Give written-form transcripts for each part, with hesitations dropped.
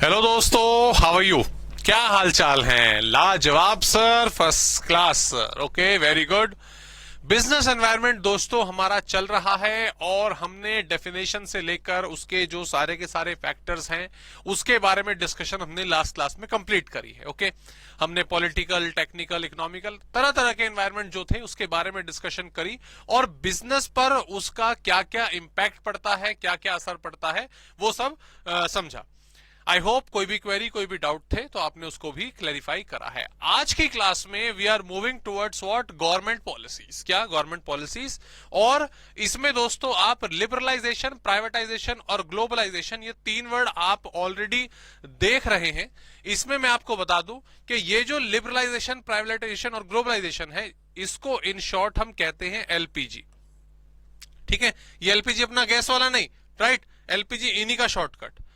Hello दोस्तों, how are you? क्या हाल चाल है? लाजवाब sir, first class sir. Okay, very good. Business environment दोस्तों हमारा चल रहा है और हमने डेफिनेशन से लेकर उसके जो सारे के सारे फैक्टर्स हैं उसके बारे में डिस्कशन हमने लास्ट क्लास में कंप्लीट करी है। ओके, हमने पॉलिटिकल, टेक्निकल, इकोनॉमिकल तरह तरह के एनवायरनमेंट जो थे उसके बारे में डिस्कशन करी और बिजनेस पर उसका क्या क्या इंपैक्ट पड़ता है, क्या क्या असर पड़ता है, वो सब समझा। आई होप कोई भी क्वेरी, कोई भी डाउट थे तो आपने उसको भी क्लैरिफाई करा है। आज की क्लास में we are moving towards what? Government policies. क्या? Government policies. और इसमें दोस्तों आप लिबरलाइजेशन, प्राइवेटाइजेशन और ग्लोबलाइजेशन, ये तीन वर्ड आप ऑलरेडी देख रहे हैं। इसमें मैं आपको बता दूं कि ये जो लिबरलाइजेशन, प्राइवेटाइजेशन और ग्लोबलाइजेशन है, इसको इन शॉर्ट हम कहते हैं एलपीजी। ठीक है, ये एलपीजी अपना गैस वाला नहीं, राइट? एलपीजी इन्हीं का शॉर्टकट।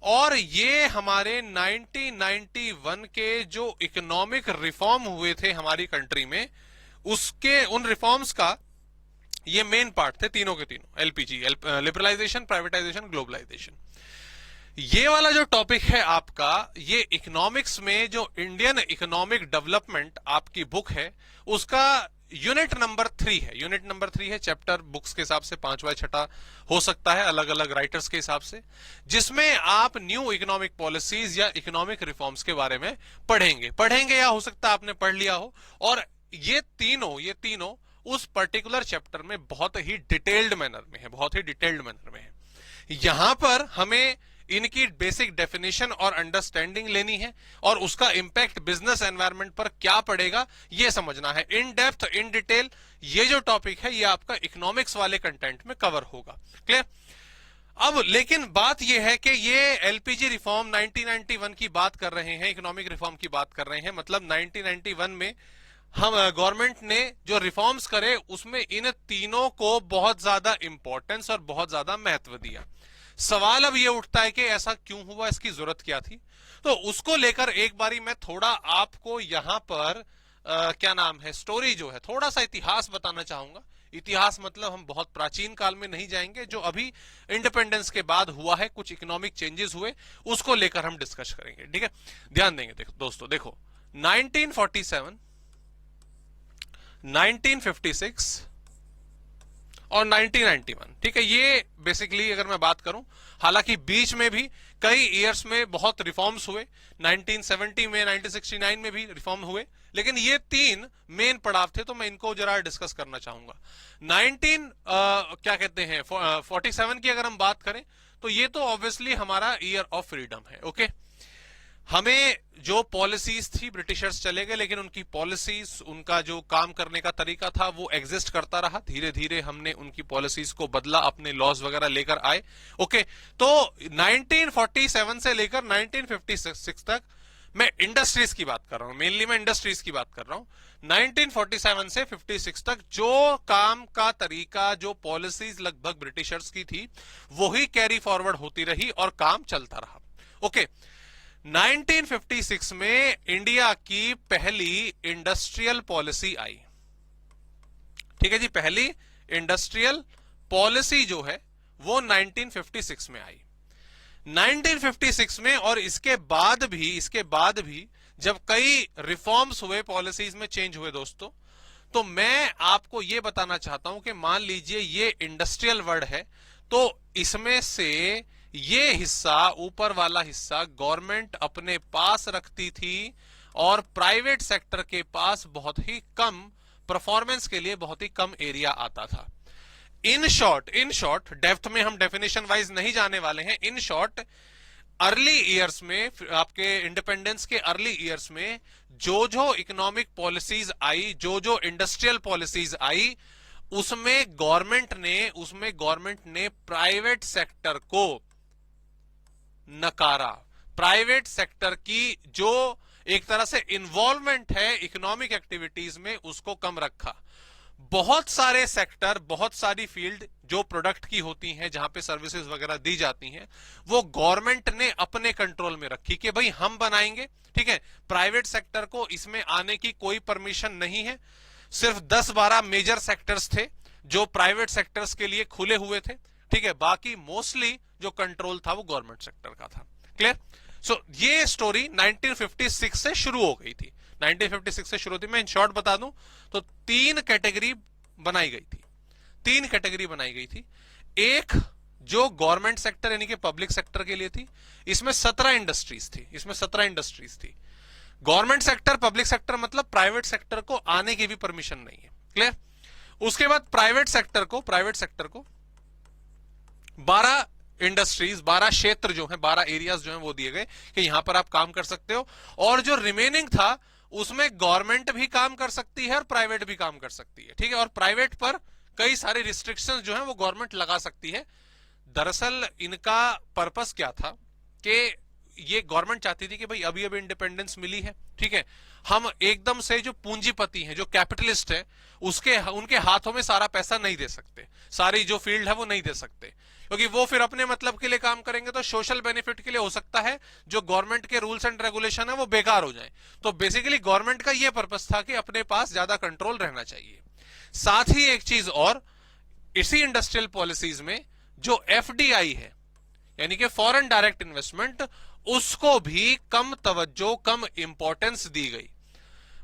और ये हमारे 1991 के जो इकोनॉमिक रिफॉर्म हुए थे हमारी कंट्री में, उसके उन रिफॉर्म्स का ये मेन पार्ट थे, तीनों के तीनों। LPG, liberalisation, privatisation, globalisation. ये वाला जो टॉपिक है आपका, ये इकोनॉमिक्स में जो इंडियन इकोनॉमिक डेवलपमेंट आपकी बुक है उसका यूनिट नंबर 3 है। यूनिट नंबर 3 है। चैप्टर बुक्स के हिसाब से 5वां 6वां हो सकता है, अलग अलग राइटर्स के हिसाब से, जिसमें आप न्यू इकोनॉमिक पॉलिसीज या इकोनॉमिक रिफॉर्म्स के बारे में पढ़ेंगे या हो सकता है आपने पढ़ लिया हो। और ये तीनों उस पर्टिकुलर चैप्टर में बहुत ही डिटेल्ड मैनर में है, बहुत ही डिटेल्ड मैनर में है। यहां पर हमें इनकी बेसिक डेफिनेशन और अंडरस्टैंडिंग लेनी है और उसका इंपैक्ट बिजनेस एनवायरनमेंट पर क्या पड़ेगा ये समझना है। इन डेप्थ, इन डिटेल ये जो टॉपिक है ये आपका इकोनॉमिक्स वाले कंटेंट में कवर होगा। क्लियर? अब लेकिन बात यह है कि ये एलपीजी रिफॉर्म 1991 की बात कर रहे हैं, इकोनॉमिक रिफॉर्म की बात कर रहे हैं, मतलब 1991 में हम गवर्नमेंट ने जो रिफॉर्म्स करे उसमें इन तीनों को बहुत ज्यादा इंपॉर्टेंस और बहुत ज्यादा महत्व दिया। सवाल अब ये उठता है कि ऐसा क्यों हुआ, इसकी जरूरत क्या थी? तो उसको लेकर एक बारी मैं थोड़ा आपको यहां पर क्या नाम है, स्टोरी जो है, थोड़ा सा इतिहास बताना चाहूंगा। इतिहास मतलब हम बहुत प्राचीन काल में नहीं जाएंगे, जो अभी इंडिपेंडेंस के बाद हुआ है, कुछ इकोनॉमिक चेंजेस हुए, उसको लेकर हम डिस्कस करेंगे। ठीक है, ध्यान देंगे। देखो दोस्तों, देखो 1947, 1956 और 1991। ठीक है, ये बेसिकली अगर मैं बात करूं, हालांकि बीच में भी कई ईयर्स में बहुत रिफॉर्म्स हुए, 1970 में, 1969 में भी रिफॉर्म हुए, लेकिन ये तीन मेन पड़ाव थे, तो मैं इनको जरा डिस्कस करना चाहूंगा। 47 की अगर हम बात करें तो ये तो ऑब्वियसली हमारा ईयर ऑफ फ्रीडम है। ओके, हमें जो पॉलिसीज थी, ब्रिटिशर्स चले गए लेकिन उनकी पॉलिसीज, उनका जो काम करने का तरीका था वो एग्जिस्ट करता रहा। धीरे धीरे हमने उनकी पॉलिसीज को बदला, अपने लॉज वगैरह लेकर आए। ओके, तो 1947 से लेकर 1956 तक मैं इंडस्ट्रीज की बात कर रहा हूं, मेनली मैं इंडस्ट्रीज की बात कर रहा हूं। 1947 से 56 तक जो काम का तरीका, जो पॉलिसीज लगभग ब्रिटिशर्स की थी, वही कैरी फॉरवर्ड होती रही और काम चलता रहा। ओके, 1956 में इंडिया की पहली इंडस्ट्रियल पॉलिसी आई। ठीक है जी, पहली इंडस्ट्रियल पॉलिसी जो है वो 1956 में आई। 1956 में, और इसके बाद भी जब कई रिफॉर्म्स हुए, पॉलिसीज में चेंज हुए दोस्तों, तो मैं आपको यह बताना चाहता हूं कि मान लीजिए ये इंडस्ट्रियल वर्ड है, तो इसमें से ये हिस्सा, ऊपर वाला हिस्सा गवर्नमेंट अपने पास रखती थी और प्राइवेट सेक्टर के पास बहुत ही कम, परफॉर्मेंस के लिए बहुत ही कम एरिया आता था। इन शॉर्ट डेप्थ में हम डेफिनेशन वाइज नहीं जाने वाले हैं। इन शॉर्ट, अर्ली ईयर्स में, आपके इंडिपेंडेंस के अर्ली ईयर्स में जो इकोनॉमिक पॉलिसीज आई, जो इंडस्ट्रियल पॉलिसीज आई, उसमें गवर्नमेंट ने प्राइवेट सेक्टर को नकारा। प्राइवेट सेक्टर की जो एक तरह से इन्वॉल्वमेंट है इकोनॉमिक एक्टिविटीज में, उसको कम रखा। बहुत सारे सेक्टर, बहुत सारी फील्ड जो प्रोडक्ट की होती हैं, जहां पे सर्विसेज वगैरह दी जाती हैं, वो गवर्नमेंट ने अपने कंट्रोल में रखी कि भाई हम बनाएंगे। ठीक है, प्राइवेट सेक्टर को इसमें आने की कोई परमिशन नहीं है। सिर्फ 10-12 मेजर सेक्टर्स थे जो प्राइवेट सेक्टर्स के लिए खुले हुए थे। ठीक है, बाकी मोस्टली जो कंट्रोल था वो गवर्नमेंट सेक्टर का था। क्लियर? ये स्टोरी 1956 से शुरू हो गई थी। 1956 से शुरू थी। मैं इन शॉर्ट बता दूं तो तीन कैटेगरी बनाई गई थी। तीन कैटेगरी बनाई गई थी। एक जो गवर्नमेंट सेक्टर यानी कि पब्लिक सेक्टर के लिए थी, इसमें 17 इंडस्ट्रीज थी। इसमें 17 इंडस्ट्रीज थी। गवर्नमेंट सेक्टर, पब्लिक सेक्टर मतलब प्राइवेट सेक्टर को आने की भी परमिशन नहीं है। क्लियर? उसके बाद प्राइवेट सेक्टर को 12 इंडस्ट्रीज, 12 क्षेत्र जो है, 12 एरियाज जो है वो दिए गए कि यहां पर आप काम कर सकते हो। और जो रिमेनिंग था उसमें गवर्नमेंट भी काम कर सकती है और प्राइवेट भी काम कर सकती है। ठीक है? और प्राइवेट पर कई सारे रिस्ट्रिक्शंस जो है वो गवर्नमेंट लगा सकती है। दरअसल इनका पर्पस क्या था कि ये गवर्नमेंट चाहती थी कि भाई अभी अभी इंडिपेंडेंस मिली है, ठीक है, हम एकदम से जो पूंजीपति हैं, जो कैपिटलिस्ट है, उनके हाथों में सारा पैसा नहीं दे सकते, सारी जो फील्ड है वो नहीं दे सकते, क्योंकि वो फिर अपने मतलब के लिए काम करेंगे तो सोशल बेनिफिट के लिए हो सकता है जो गवर्नमेंट के रूल्स एंड रेगुलेशन है वो बेकार हो जाए। तो बेसिकली गवर्नमेंट का ये पर्पस था कि अपने पास ज्यादा कंट्रोल रहना चाहिए। साथ ही एक चीज और, इसी इंडस्ट्रियल पॉलिसीज में जो एफडीआई है यानी कि फॉरेन डायरेक्ट इन्वेस्टमेंट, उसको भी कम तवज्जो, कम इंपॉर्टेंस दी गई।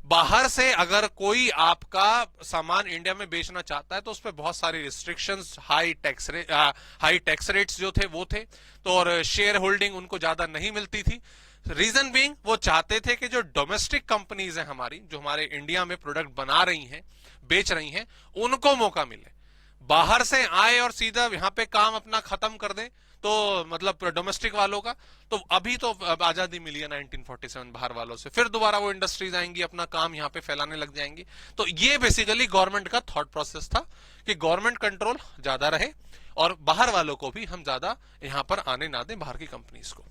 बाहर से अगर कोई आपका सामान इंडिया में बेचना चाहता है तो उस पर बहुत सारी रिस्ट्रिक्शंस, हाई टैक्स रेट्स जो थे वो थे, तो और शेयर होल्डिंग उनको ज्यादा नहीं मिलती थी। रीजन बीइंग वो चाहते थे कि जो डोमेस्टिक कंपनीज हैं हमारी, जो हमारे इंडिया में प्रोडक्ट बना रही हैं, बेच रही हैं, उनको मौका मिले। बाहर से आए और सीधा यहां पे काम अपना खत्म कर दें तो मतलब डोमेस्टिक वालों का, तो अभी तो आजादी मिली है 1947 बाहर वालों से, फिर दोबारा वो इंडस्ट्रीज आएंगी, अपना काम यहां पे फैलाने लग जाएंगी। तो ये बेसिकली गवर्नमेंट का थॉट प्रोसेस था कि गवर्नमेंट कंट्रोल ज्यादा रहे और बाहर वालों को भी हम ज्यादा यहां पर आने ना दें, बाहर की कंपनीज को।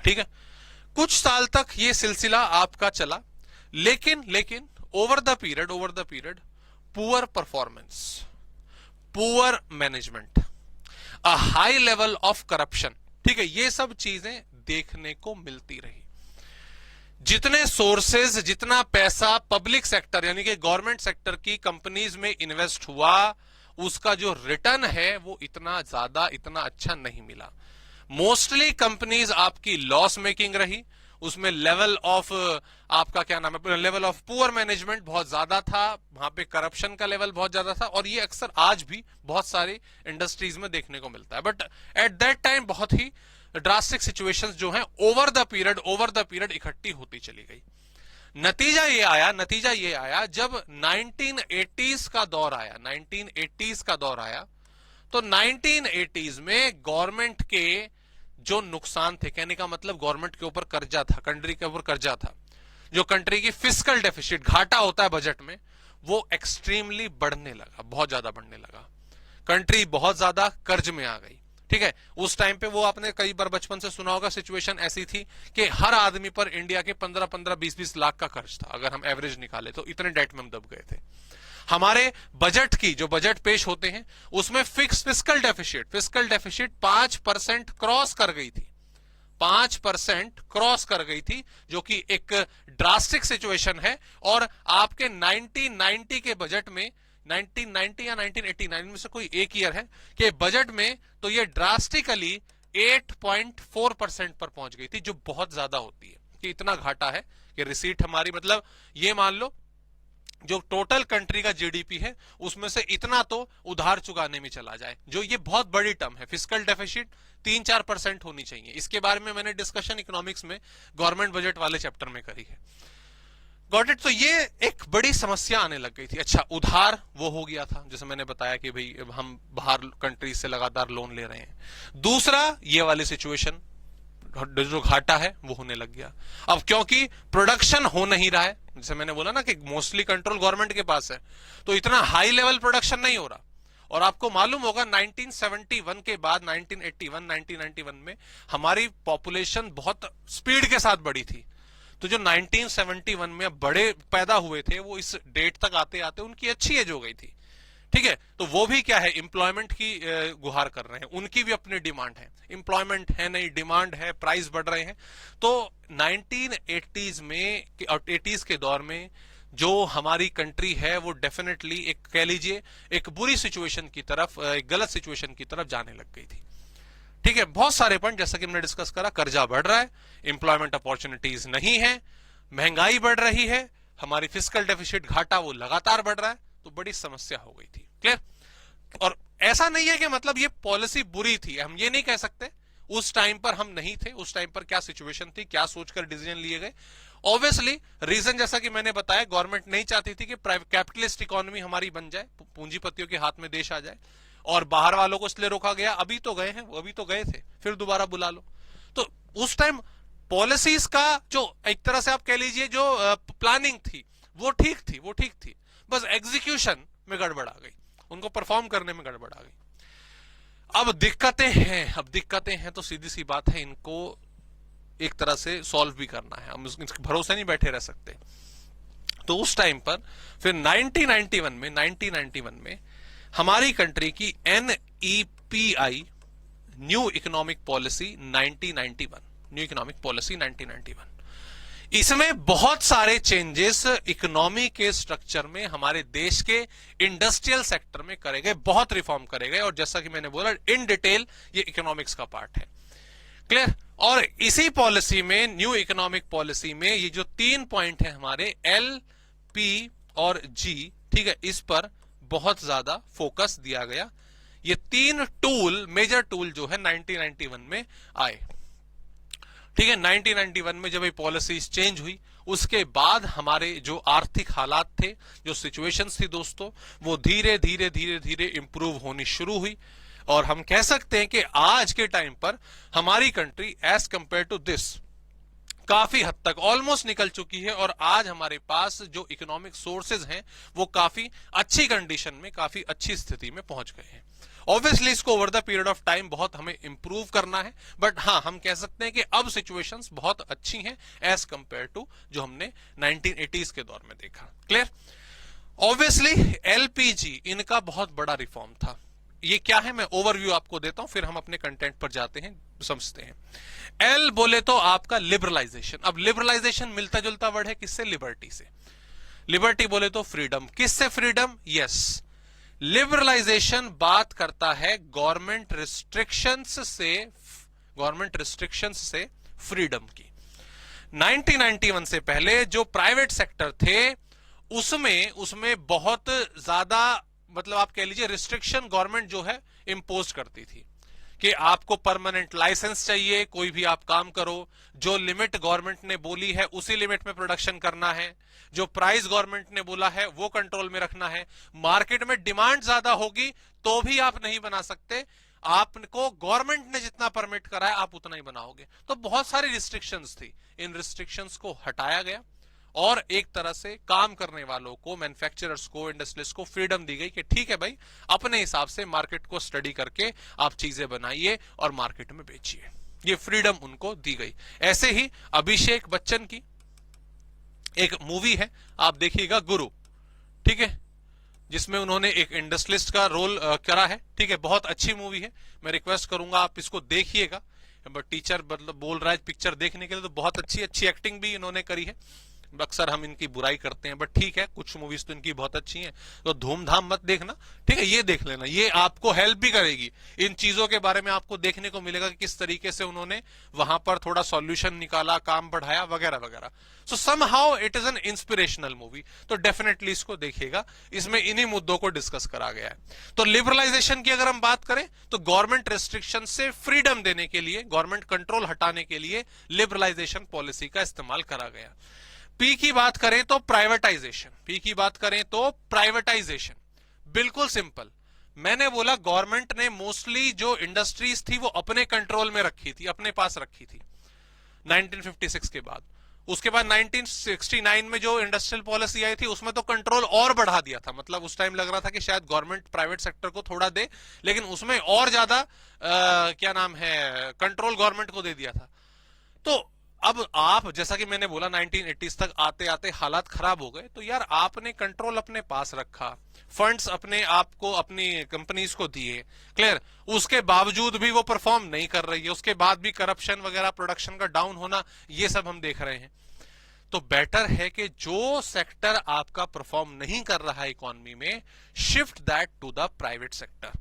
ठीक है? कुछ साल तक ये सिलसिला आपका चला, लेकिन over the period poor performance, poor management, a high level of corruption, ठीक है, ये सब चीजें देखने को मिलती रही। जितने सोर्सेज, जितना पैसा पब्लिक सेक्टर यानी कि गवर्नमेंट सेक्टर की कंपनीज में इन्वेस्ट हुआ, उसका जो रिटर्न है वो इतना ज्यादा, इतना अच्छा नहीं मिला। मोस्टली कंपनीज आपकी लॉस मेकिंग रही। उसमें लेवल ऑफ आपका क्या नाम है, लेवल ऑफ पुअर मैनेजमेंट बहुत ज्यादा था, वहां पे करप्शन का लेवल बहुत ज्यादा था, और ये अक्सर आज भी बहुत सारी इंडस्ट्रीज में देखने को मिलता है। बट एट दैट टाइम बहुत ही ड्रास्टिक सिचुएशंस जो हैं ओवर द पीरियड इकट्ठी होती चली गई। नतीजा ये आया जब 1980s का दौर आया, 1980s का दौर आया, तो 1980s में गवर्नमेंट के जो नुकसान थे, कहने का मतलब गवर्नमेंट के ऊपर कर्जा था, कंट्री के ऊपर कर्जा था, जो कंट्री की फिस्कल डेफिसिट, घाटा होता है बजट में, वो एक्सट्रीमली बढ़ने लगा, बहुत ज्यादा बढ़ने लगा। कंट्री बहुत ज्यादा कर्ज में आ गई। ठीक है? उस टाइम पे वो आपने कई बार बचपन से सुना होगा, सिचुएशन ऐसी थी कि हर आदमी पर इंडिया के 15-15, 20-20 लाख का कर्ज था। अगर हम एवरेज निकाले तो इतने डेट में हम दब गए थे। हमारे बजट की, जो बजट पेश होते हैं, उसमें फिस्कल डेफिसिट 5% क्रॉस कर गई थी, 5% क्रॉस कर गई थी, जो कि एक ड्रास्टिक सिचुएशन है। और आपके 1990 के बजट में, 1990 या 1989 में से कोई एक ईयर है कि बजट में तो ये ड्रास्टिकली 8.4% पर पहुंच गई थी, जो बहुत ज्यादा होती है कि इतना घाटा है कि रिसीट हमारी, मतलब ये मान लो जो टोटल कंट्री का जीडीपी है उसमें से इतना तो उधार चुकाने में चला जाए, जो ये बहुत बड़ी टर्म है। फिस्कल डेफिसिट 3-4% होनी चाहिए। इसके बारे में मैंने डिस्कशन इकोनॉमिक्स में गवर्नमेंट बजट वाले चैप्टर में करी है। Got it? तो ये एक बड़ी समस्या आने लग गई थी। अच्छा, उधार वो हो गया था, जैसे मैंने बताया कि भाई हम बाहर कंट्री से लगातार लोन ले रहे हैं। दूसरा, ये वाली सिचुएशन, जो घाटा है वो होने लग गया। अब क्योंकि प्रोडक्शन हो नहीं रहा है, जैसे मैंने बोला ना कि मोस्टली कंट्रोल गवर्नमेंट के पास है, तो इतना हाई लेवल प्रोडक्शन नहीं हो रहा। और आपको मालूम होगा 1971 के बाद 1981, 1991 में हमारी पॉपुलेशन बहुत स्पीड के साथ बढ़ी थी। तो जो 1971 में बड़े पैदा हुए थे, वो इस डेट तक आते आते उनकी अच्छी एज हो गई थी। ठीक है? तो वो भी क्या है, एम्प्लॉयमेंट की गुहार कर रहे हैं, उनकी भी अपनी डिमांड है। एम्प्लॉयमेंट है नहीं, डिमांड है, प्राइस बढ़ रहे हैं। तो 1980s में और 80s के दौर में जो हमारी कंट्री है वो डेफिनेटली एक, कह लीजिए, एक बुरी सिचुएशन की तरफ, एक गलत सिचुएशन की तरफ जाने लग गई थी। ठीक है, बहुत सारे पॉइंट जैसा कि हमने डिस्कस करा, कर्जा बढ़ रहा है, एम्प्लॉयमेंट अपॉर्चुनिटीज नहीं है, महंगाई बढ़ रही है, हमारी फिस्कल डेफिसिट घाटा वो लगातार बढ़ रहा है, तो बड़ी समस्या हो गई थी। क्लियर? और ऐसा नहीं है कि मतलब ये पॉलिसी बुरी थी, हम ये नहीं कह सकते, उस टाइम पर हम नहीं थे, उस टाइम पर क्या सिचुएशन थी, क्या सोचकर डिसीजन लिए गए। ऑब्वियसली रीजन जैसा कि मैंने बताया, गवर्नमेंट नहीं चाहती थी कि कैपिटलिस्ट इकोनॉमी हमारी बन जाए, पूंजीपतियों के हाथ में देश आ जाए, और बाहर वालों को इसलिए रोका गया। अभी तो गए हैं, अभी तो गए थे, फिर दोबारा बुला लो। तो उस टाइम पॉलिसीज का जो एक तरह से आप कह लीजिए जो प्लानिंग थी वो ठीक थी, वो ठीक थी, बस एग्जीक्यूशन में गड़बड़ आ गई, उनको परफॉर्म करने में गड़बड़ आ गई। अब दिक्कतें हैं तो सीधी सी बात है, इनको एक तरह से सॉल्व भी करना है, हम इसके भरोसे नहीं बैठे रह सकते। तो उस टाइम पर फिर 1991 में हमारी कंट्री की NEPI न्यू इकोनॉमिक पॉलिसी 1991, इसमें बहुत सारे चेंजेस इकोनॉमी के स्ट्रक्चर में हमारे देश के इंडस्ट्रियल सेक्टर में करे गए, बहुत रिफॉर्म करे गए, और जैसा कि मैंने बोला इन डिटेल ये इकोनॉमिक्स का पार्ट है। क्लियर? और इसी पॉलिसी में, न्यू इकोनॉमिक पॉलिसी में, ये जो 3 पॉइंट है हमारे L, P और G, ठीक है, इस पर बहुत ज्यादा फोकस दिया गया। ये 3 टूल, मेजर टूल जो है 1991 में आए। ठीक है, 1991 में जब ये पॉलिसीज चेंज हुई, उसके बाद हमारे जो आर्थिक हालात थे, जो सिचुएशंस थी दोस्तों, वो धीरे धीरे इंप्रूव होनी शुरू हुई। और हम कह सकते हैं कि आज के टाइम पर हमारी country as compare to this काफी हद तक ऑलमोस्ट निकल चुकी है, और आज हमारे पास जो इकोनॉमिक सोर्सेज हैं वो काफी अच्छी कंडीशन में, काफी अच्छी स्थिति में पहुंच गए हैं। ऑब्वियसली इसको over the period of time बहुत हमें इंप्रूव करना है, बट हाँ, हम कह सकते हैं कि अब सिचुएशंस बहुत अच्छी हैं एज कंपेयर टू जो हमने 1980s के दौर में देखा। क्लियर? ऑब्वियसली LPG इनका बहुत बड़ा रिफॉर्म था। ये क्या है, मैं ओवरव्यू आपको देता हूं, फिर हम अपने कंटेंट पर जाते हैं, समझते हैं। L बोले तो आपका लिबरलाइजेशन। अब लिबरलाइजेशन मिलता जुलता वर्ड है किससे? लिबर्टी से। लिबर्टी बोले तो फ्रीडम। किससे फ्रीडम? यस, लिबरलाइजेशन बात करता है गवर्नमेंट रिस्ट्रिक्शंस से फ्रीडम की। 1991 से पहले जो प्राइवेट सेक्टर थे उसमें बहुत ज्यादा, मतलब आप कह लीजिए रिस्ट्रिक्शन गवर्नमेंट जो है इंपोज करती थी कि आपको परमानेंट लाइसेंस चाहिए, कोई भी आप काम करो, जो लिमिट गवर्नमेंट ने बोली है उसी लिमिट में प्रोडक्शन करना है, जो प्राइस गवर्नमेंट ने बोला है वो कंट्रोल में रखना है, मार्केट में डिमांड ज्यादा होगी तो भी आप नहीं बना सकते, आपको गवर्नमेंट ने जितना परमिट करा है आप उतना ही बनाओगे। तो बहुत सारी रिस्ट्रिक्शंस थी, इन रिस्ट्रिक्शंस को हटाया गया और एक तरह से काम करने वालों को, मैन्युफैक्चरर्स को, इंडस्ट्रियलिस्ट को फ्रीडम दी गई कि ठीक है भाई, अपने हिसाब से मार्केट को स्टडी करके आप चीजें बनाइए और मार्केट में बेचिए। ये फ्रीडम उनको दी गई। ऐसे ही अभिषेक बच्चन की एक मूवी है, आप देखिएगा, गुरु, ठीक है, जिसमें उन्होंने एक इंडस्ट्रियलिस्ट का रोल करा है। ठीक है, बहुत अच्छी मूवी है, मैं रिक्वेस्ट करूंगा आप इसको देखिएगा। टीचर मतलब बोल रहा है पिक्चर देखने के लिए, तो बहुत अच्छी एक्टिंग भी इन्होंने करी है। अक्सर हम इनकी बुराई करते हैं, बट ठीक है, कुछ मूवीज तो इनकी बहुत अच्छी हैं, तो धूमधाम मत देखना, ठीक है, ये देख लेना, ये आपको हेल्प भी करेगी। इन चीजों के बारे में आपको देखने को मिलेगा कि किस तरीके से उन्होंने वहां पर थोड़ा सॉल्यूशन निकाला, काम बढ़ाया, वगैरह वगैरह। सो somehow it is an inspirational movie, तो डेफिनेटली इसको देखिएगा, इसमें इन्हीं मुद्दों को डिस्कस करा गया है। तो लिबरलाइजेशन की अगर हम बात करें तो गवर्नमेंट रेस्ट्रिक्शन से फ्रीडम देने के लिए, गवर्नमेंट कंट्रोल हटाने के लिए लिबरलाइजेशन पॉलिसी का इस्तेमाल करा गया। पी की बात करें तो प्राइवेटाइजेशन, बिल्कुल सिंपल। मैंने बोला गवर्नमेंट ने मोस्टली जो इंडस्ट्रीज थी वो अपने कंट्रोल में रखी थी, अपने पास रखी थी 1956 के बाद। उसके बाद 1969 में जो इंडस्ट्रियल पॉलिसी आई थी उसमें तो कंट्रोल और बढ़ा दिया था, मतलब उस टाइम लग रहा था कि शायद गवर्नमेंट प्राइवेट सेक्टर को थोड़ा दे, लेकिन उसमें और ज्यादा क्या नाम है, कंट्रोल गवर्नमेंट को दे दिया था। तो अब आप, जैसा कि मैंने बोला, 1980s तक आते आते हालात खराब हो गए, तो यार आपने कंट्रोल अपने पास रखा, फंड्स अपने आप को, अपनी कंपनीज को दिए, क्लियर, उसके बावजूद भी वो परफॉर्म नहीं कर रही है, उसके बाद भी करप्शन वगैरह, प्रोडक्शन का डाउन होना, ये सब हम देख रहे हैं। तो बेटर है कि जो सेक्टर आपका परफॉर्म नहीं कर रहा है इकोनॉमी में, shift that to the private sector,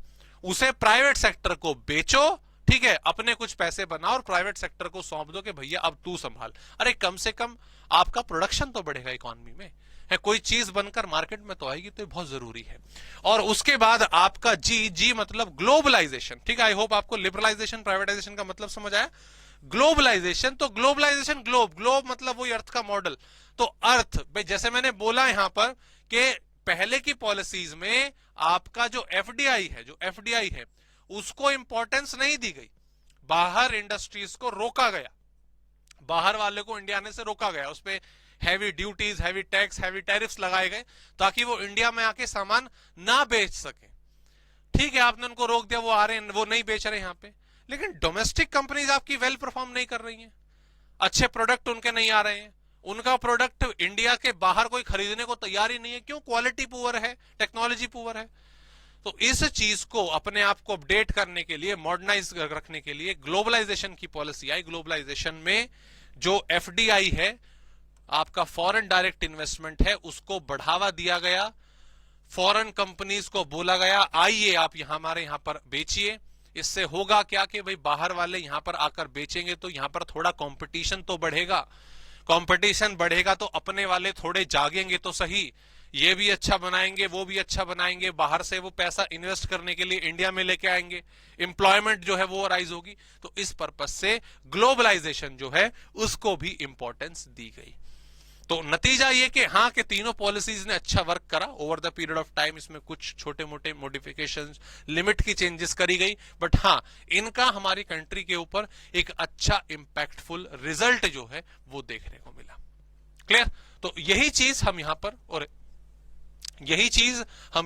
उसे प्राइवेट सेक्टर को बेचो, ठीक है, अपने कुछ पैसे बना और प्राइवेट सेक्टर को सौंप दो कि भैया अब तू संभाल। अरे कम से कम आपका प्रोडक्शन तो बढ़ेगा इकोनॉमी में, है कोई चीज बनकर मार्केट में तो आएगी, तो ये बहुत जरूरी है। और उसके बाद आपका जी मतलब ग्लोबलाइजेशन। ठीक है, आई होप आपको लिबरलाइजेशन प्राइवेटाइजेशन का मतलब समझ आया। ग्लोबलाइजेशन, तो ग्लोबलाइजेशन, ग्लोब मतलब वही अर्थ का मॉडल। तो अर्थ भाई, जैसे मैंने बोला यहां पर कि पहले की पॉलिसीज में आपका जो एफडीआई है उसको इंपॉर्टेंस नहीं दी गई, बाहर इंडस्ट्रीज को रोका गया, बाहर वाले को इंडिया आने से रोका गया, उस पे heavy duties, heavy tax, heavy tariffs लगाए गए ताकि वो इंडिया में आके सामान ना बेच सके। ठीक है, आपने उनको रोक दिया, वो आ रहे हैं, वो नहीं बेच रहे यहां पे, लेकिन डोमेस्टिक कंपनीज आपकी वेल परफॉर्म नहीं कर रही हैं, अच्छे प्रोडक्ट उनके नहीं आ रहे हैं, उनका प्रोडक्ट इंडिया के बाहर कोई खरीदने को तैयार ही नहीं है। क्यों? क्वालिटी पुअर है, टेक्नोलॉजी पुअर है। तो इस चीज को अपने आप को अपडेट करने के लिए, मॉडर्नाइज रखने के लिए ग्लोबलाइजेशन की पॉलिसी आई। ग्लोबलाइजेशन में जो एफडीआई है, आपका फॉरेन डायरेक्ट इन्वेस्टमेंट है, उसको बढ़ावा दिया गया। फॉरेन कंपनीज को बोला गया आइए आप हमारे यहां पर बेचिए। इससे होगा क्या कि भाई बाहर वाले यहां पर आकर बेचेंगे तो यहां पर थोड़ा कंपटीशन तो बढ़ेगा, कंपटीशन बढ़ेगा तो अपने वाले थोड़े जागेंगे तो सही, ये भी अच्छा बनाएंगे, वो भी अच्छा बनाएंगे, बाहर से वो पैसा इन्वेस्ट करने के लिए इंडिया में लेके आएंगे, एम्प्लॉयमेंट जो है वो राइज होगी। तो इस पर्पस से ग्लोबलाइजेशन जो है उसको भी इंपॉर्टेंस दी गई। तो नतीजा ये कि हाँ कि तीनों पॉलिसीज ने अच्छा वर्क करा over the period of time. इसमें कुछ छोटे मोटे मॉडिफिकेशंस, लिमिट की चेंजेस करी गई, बट हाँ इनका हमारी कंट्री के ऊपर एक अच्छा इंपैक्टफुल रिजल्ट जो है वो देखने को मिला। क्लियर? तो यही चीज हम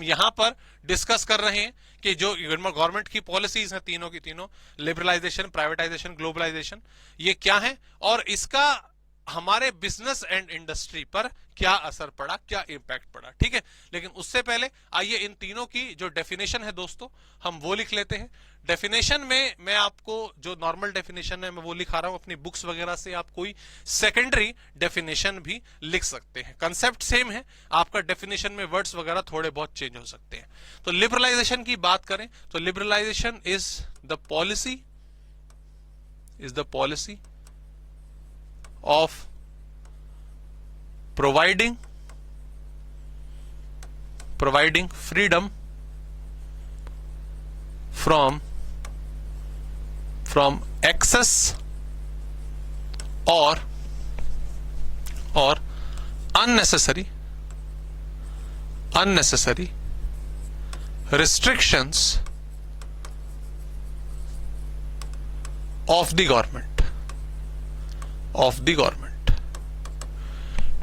यहां पर डिस्कस कर रहे हैं कि जो गवर्नमेंट की पॉलिसीज हैं तीनों की तीनों, लिबरलाइजेशन, प्राइवेटाइजेशन, ग्लोबलाइजेशन, ये क्या है और इसका हमारे बिजनेस एंड इंडस्ट्री पर क्या असर पड़ा, क्या इंपैक्ट पड़ा। ठीक है, लेकिन उससे पहले आइए इन तीनों की जो डेफिनेशन है दोस्तों हम वो लिख लेते हैं। डेफिनेशन में मैं आपको जो नॉर्मल डेफिनेशन है मैं वो लिखा रहा हूं, अपनी बुक्स वगैरह से आप कोई सेकेंडरी डेफिनेशन भी लिख सकते हैं। कंसेप्ट सेम है, आपका डेफिनेशन में वर्ड्स वगैरह थोड़े बहुत चेंज हो सकते हैं। तो लिबरलाइजेशन की बात करें तो liberalisation is the policy of providing freedom from excess or unnecessary restrictions of the government.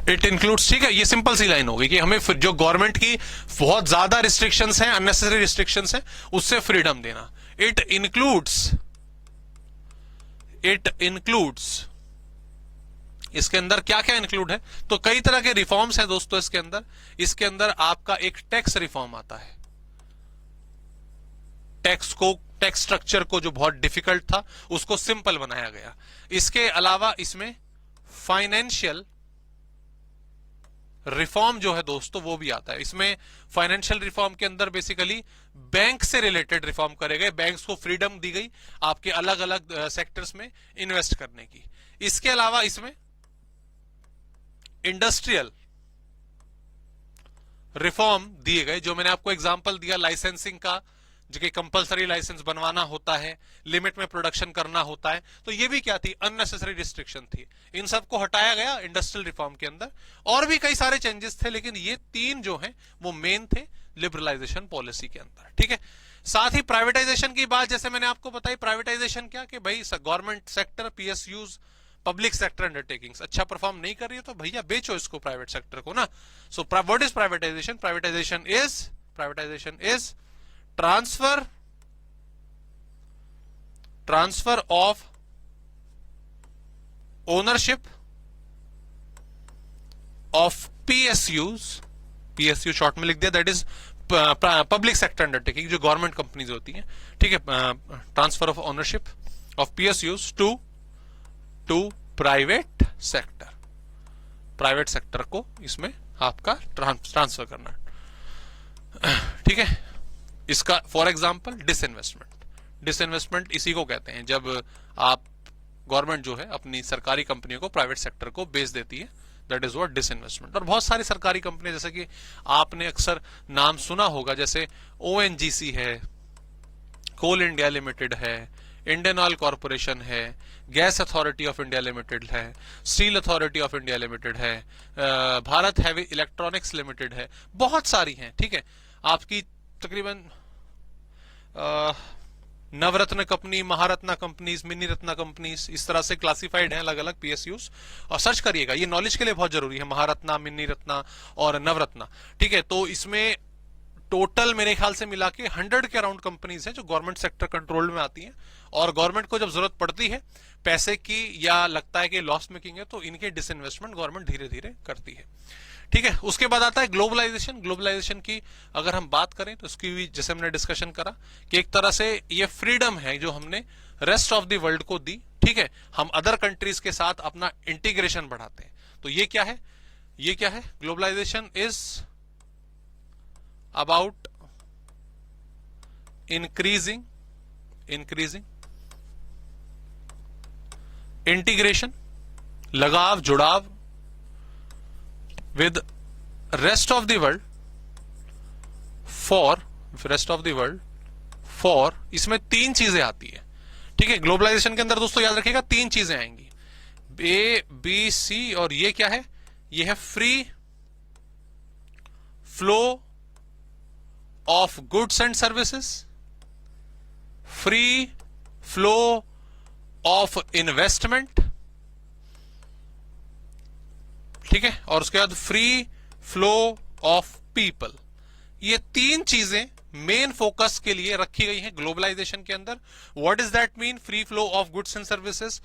It includes, ठीक है, ये सिंपल सी लाइन होगी कि हमें जो गवर्नमेंट की बहुत ज्यादा रिस्ट्रिक्शंस हैं, अननेसेसरी रिस्ट्रिक्शंस हैं, उससे फ्रीडम देना। इट इंक्लूड्स इसके अंदर क्या क्या इंक्लूड है? तो कई तरह के रिफॉर्म्स हैं दोस्तों इसके अंदर आपका एक टैक्स रिफॉर्म आता है। टैक्स स्ट्रक्चर को जो बहुत डिफिकल्ट था उसको सिंपल बनाया गया। इसके अलावा इसमें फाइनेंशियल रिफॉर्म जो है दोस्तों वो भी आता है। इसमें फाइनेंशियल रिफॉर्म के अंदर बेसिकली बैंक से रिलेटेड रिफॉर्म करे गए, बैंक्स को फ्रीडम दी गई आपके अलग अलग सेक्टर्स में इन्वेस्ट करने की। इसके अलावा इसमें इंडस्ट्रियल रिफॉर्म दिए गए, जो मैंने आपको एग्जांपल दिया लाइसेंसिंग का, जो कि कंपलसरी लाइसेंस बनवाना होता है, लिमिट में प्रोडक्शन करना होता है। तो ये भी क्या थी? अननेसेसरी रिस्ट्रिक्शन थी। इन सबको हटाया गया इंडस्ट्रियल रिफॉर्म के अंदर। और भी कई सारे चेंजेस थे, लेकिन ये तीन जो हैं वो मेन थे लिबरलाइजेशन पॉलिसी के अंदर। ठीक है, साथ ही प्राइवेटाइजेशन की बात जैसे मैंने आपको बताई। प्राइवेटाइजेशन क्या कि भाई government sector, PSUs, public sector undertakings अच्छा परफॉर्म नहीं कर रही है तो भैया बेचो इसको प्राइवेट सेक्टर को ना। So what is privatisation? Privatisation is transfer of ownership of PSU short में लिख दिया, that is public sector undertaking, जो गवर्नमेंट कंपनीज होती हैं। ठीक है, transfer of ownership of PSUs to private sector को इसमें आपका ट्रांसफर करना। ठीक है, इसका फॉर एग्जांपल डिसइन्वेस्टमेंट इसी को कहते हैं, जब आप गवर्नमेंट जो है अपनी सरकारी कंपनियों को प्राइवेट सेक्टर को बेच देती है, दैट इज व्हाट डिसइन्वेस्टमेंट। और बहुत सारी सरकारी कंपनियां जैसे कि आपने अक्सर नाम सुना होगा, जैसे ओएनजीसी है, कोल इंडिया लिमिटेड है, इंडियन ऑयल कॉर्पोरेशन है, Gas Authority of India Limited है, Steel Authority of India Limited है, भारत हैवी इलेक्ट्रॉनिक्स लिमिटेड है, बहुत सारी हैं। ठीक है, आपकी तकरीबन Navratna company, Maharatna companies, mini ratna companies, इस तरह से क्लासिफाइड हैं अलग अलग पीएसयूज। और सर्च करिएगा, ये नॉलेज के लिए बहुत जरूरी है, महारत्ना, मिनी रत्ना और नवरत्ना। ठीक है, तो इसमें टोटल मेरे ख्याल से मिला के 100 के अराउंड कंपनीज हैं जो गवर्नमेंट सेक्टर कंट्रोल में आती हैं, और गवर्नमेंट को जब जरूरत पड़ती है पैसे की या लगता है कि लॉस मेकिंग है तो इनके डिसइन्वेस्टमेंट गवर्नमेंट धीरे धीरे करती है। ठीक है, उसके बाद आता है ग्लोबलाइजेशन। ग्लोबलाइजेशन की अगर हम बात करें तो उसकी भी जैसे हमने डिस्कशन करा कि एक तरह से ये फ्रीडम है जो हमने रेस्ट ऑफ द वर्ल्ड को दी। ठीक है, हम अदर कंट्रीज के साथ अपना इंटीग्रेशन बढ़ाते हैं। तो ये क्या है, ये क्या है? Globalisation is about increasing integration, लगाव, जुड़ाव with rest of the world for इसमें तीन चीजें आती है। ठीक है, ग्लोबलाइजेशन के अंदर दोस्तों याद रखिएगा तीन चीजें आएंगी, ए बी सी, और ये क्या है? ये है free flow of goods and services, free flow of investment, ठीक है, और उसके बाद फ्री फ्लो ऑफ पीपल। ये तीन चीजें मेन फोकस के लिए रखी गई हैं ग्लोबलाइजेशन के अंदर। What is that mean? Free flow of goods and services.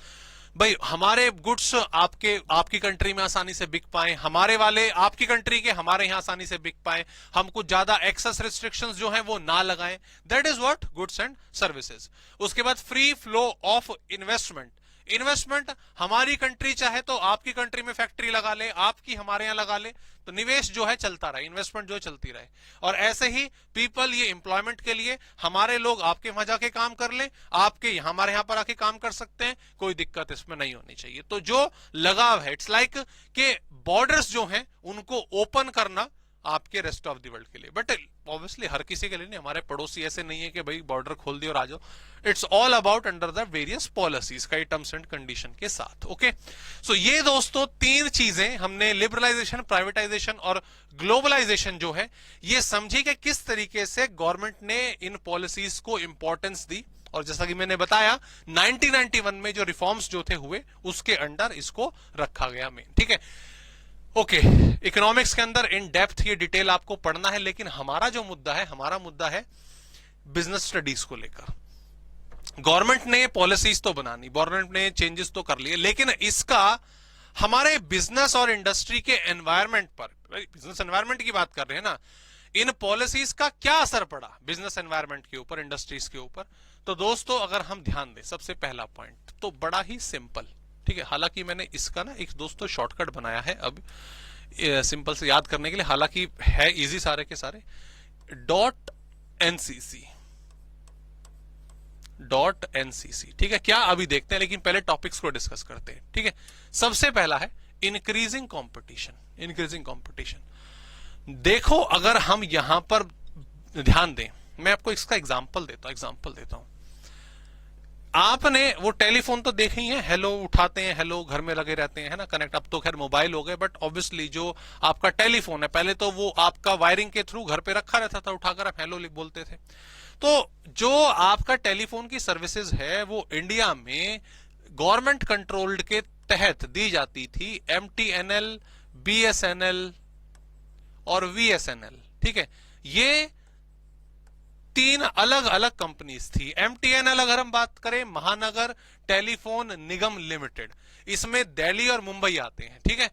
भाई हमारे गुड्स आपकी कंट्री में आसानी से बिक पाए, हमारे वाले आपकी कंट्री के हमारे यहां आसानी से बिक पाए, हम कुछ ज्यादा एक्सेस रिस्ट्रिक्शंस जो हैं वो ना लगाएं, that is what goods and services. उसके बाद free flow of investment. Investment, हमारी कंट्री चाहे तो आपकी कंट्री में फैक्ट्री लगा ले, आपकी हमारे यहां लगा ले, तो निवेश जो है चलता रहे, इन्वेस्टमेंट जो है चलती रहे। और ऐसे ही पीपल, ये एम्प्लॉयमेंट के लिए, हमारे लोग आपके वहां जाके काम कर ले, आपके हमारे यहां पर आके काम कर सकते हैं, कोई दिक्कत इसमें नहीं होनी चाहिए। तो जो लगाव है, इट्स लाइक के बॉर्डर्स जो हैं उनको ओपन करना आपके रेस्ट ऑफ द वर्ल्ड के लिए। बट ऑब्वियसली हर किसी के लिए नहीं, हमारे पड़ोसी ऐसे नहीं है कि भाई बॉर्डर खोल दियो और आ जाओ। It's all about under the various policies, कई टर्म्स एंड कंडीशन के साथ। ओके, सो ये दोस्तों तीन चीजें हमने लिबरलाइजेशन, प्राइवेटाइजेशन और ग्लोबलाइजेशन जो है ये समझी कि किस तरीके से गवर्नमेंट ने इन पॉलिसीज को इंपॉर्टेंस दी। और जैसा कि मैंने बताया 1991 में जो रिफॉर्म्स जो थे हुए उसके अंडर इसको रखा गया मेन। ठीक है, ओके, इकोनॉमिक्स के अंदर इन डेप्थ ये डिटेल आपको पढ़ना है, लेकिन हमारा जो मुद्दा है, हमारा मुद्दा है बिजनेस स्टडीज को लेकर। गवर्नमेंट ने पॉलिसीज तो बनानी, गवर्नमेंट ने चेंजेस तो कर लिए, लेकिन इसका हमारे बिजनेस और इंडस्ट्री के एनवायरमेंट पर, बिजनेस एनवायरमेंट की बात कर रहे हैं ना, इन पॉलिसीज का क्या असर पड़ा बिजनेस एनवायरमेंट के ऊपर, इंडस्ट्रीज के ऊपर। तो दोस्तों अगर हम ध्यान दें, सबसे पहला पॉइंट तो बड़ा ही सिंपल। ठीक है, हालांकि मैंने इसका ना एक दोस्तों शॉर्टकट बनाया है अब सिंपल से याद करने के लिए, हालांकि है इजी सारे के सारे, .ncc। ठीक है, क्या अभी देखते हैं, लेकिन पहले टॉपिक्स को डिस्कस करते हैं। ठीक है, सबसे पहला है इंक्रीजिंग कंपटीशन। देखो अगर हम यहां पर ध्यान दें, मैं आपको इसका एग्जांपल देता हूं। आपने वो टेलीफोन तो देखे ही है, हेलो उठाते हैं, हेलो घर में लगे रहते हैं, है ना, कनेक्ट। अब तो खैर मोबाइल हो गए, बट ऑब्वियसली जो आपका टेलीफोन है, पहले तो वो आपका वायरिंग के थ्रू घर पे रखा रहता था, उठाकर आप हेलो बोलते थे। तो जो आपका टेलीफोन की सर्विसेज है वो इंडिया में गवर्नमेंट कंट्रोल्ड के तहत दी जाती थी, MTNL, BSNL और VSNL। ठीक है, ये तीन अलग अलग कंपनीज थी। MTNL अगर हम बात करें, महानगर टेलीफोन निगम लिमिटेड, इसमें दिल्ली और मुंबई आते हैं। ठीक है,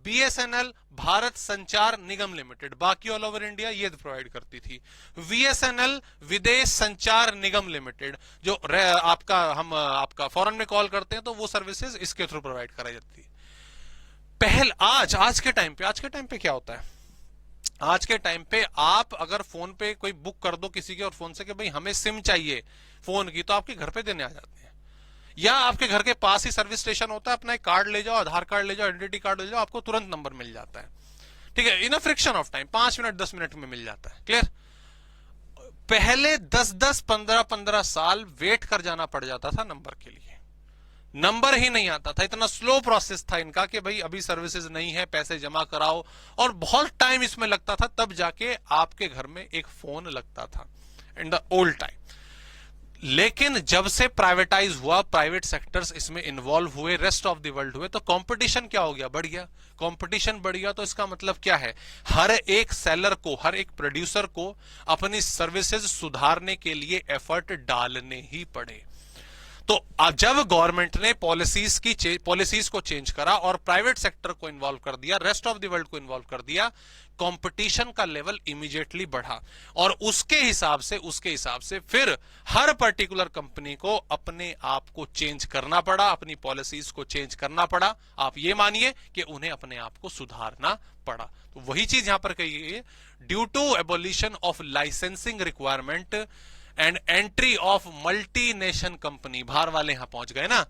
BSNL भारत संचार निगम लिमिटेड, बाकी ऑल ओवर इंडिया ये प्रोवाइड करती थी। VSNL विदेश संचार निगम लिमिटेड, जो आपका फॉरेन में कॉल करते हैं तो वो सर्विसेज इसके थ्रू प्रोवाइड कराई जाती थी। आज के टाइम पे क्या होता है, आज के टाइम पे आप अगर फोन पे कोई बुक कर दो किसी के और फोन से कि भाई हमें सिम चाहिए फोन की, तो आपके घर पे देने आ जाते हैं, या आपके घर के पास ही सर्विस स्टेशन होता है, अपना एक कार्ड ले जाओ, आधार कार्ड ले जाओ, आइडेंटिटी कार्ड ले जाओ, आपको तुरंत नंबर मिल जाता है। ठीक है, in a fraction of time, 5 minute 10 minute में मिल जाता है। क्लियर? पहले 10-10 15-15 साल वेट कर जाना पड़ जाता था नंबर के लिए, नंबर ही नहीं आता था, इतना स्लो प्रोसेस था इनका कि भाई अभी सर्विसेज नहीं है, पैसे जमा कराओ, और बहुत टाइम इसमें लगता था, तब जाके आपके घर में एक फोन लगता था इन द ओल्ड टाइम। लेकिन जब से प्राइवेटाइज हुआ, प्राइवेट सेक्टर्स इसमें इन्वॉल्व हुए, रेस्ट ऑफ द वर्ल्ड हुए, तो कंपटीशन क्या हो गया? बढ़ गया। कंपटीशन बढ़ गया तो इसका मतलब क्या है? हर एक सेलर को, हर एक प्रोड्यूसर को अपनी सर्विसेज सुधारने के लिए एफर्ट डालने ही पड़े। तो अब जब गवर्नमेंट ने पॉलिसीज को चेंज करा और प्राइवेट सेक्टर को इन्वॉल्व कर दिया, रेस्ट ऑफ द वर्ल्ड को इन्वॉल्व कर दिया, कंपटीशन का लेवल इमीडिएटली बढ़ा, और उसके हिसाब से फिर हर पर्टिकुलर कंपनी को अपने आप को चेंज करना पड़ा, अपनी पॉलिसीज को चेंज करना पड़ा। आप ये मानिए कि उन्हें अपने आप को सुधारना पड़ा। तो वही चीज यहां पर कही है, due to abolition of licensing requirement and entry of multination company, बाहर वाले यहां पहुंच गए ना,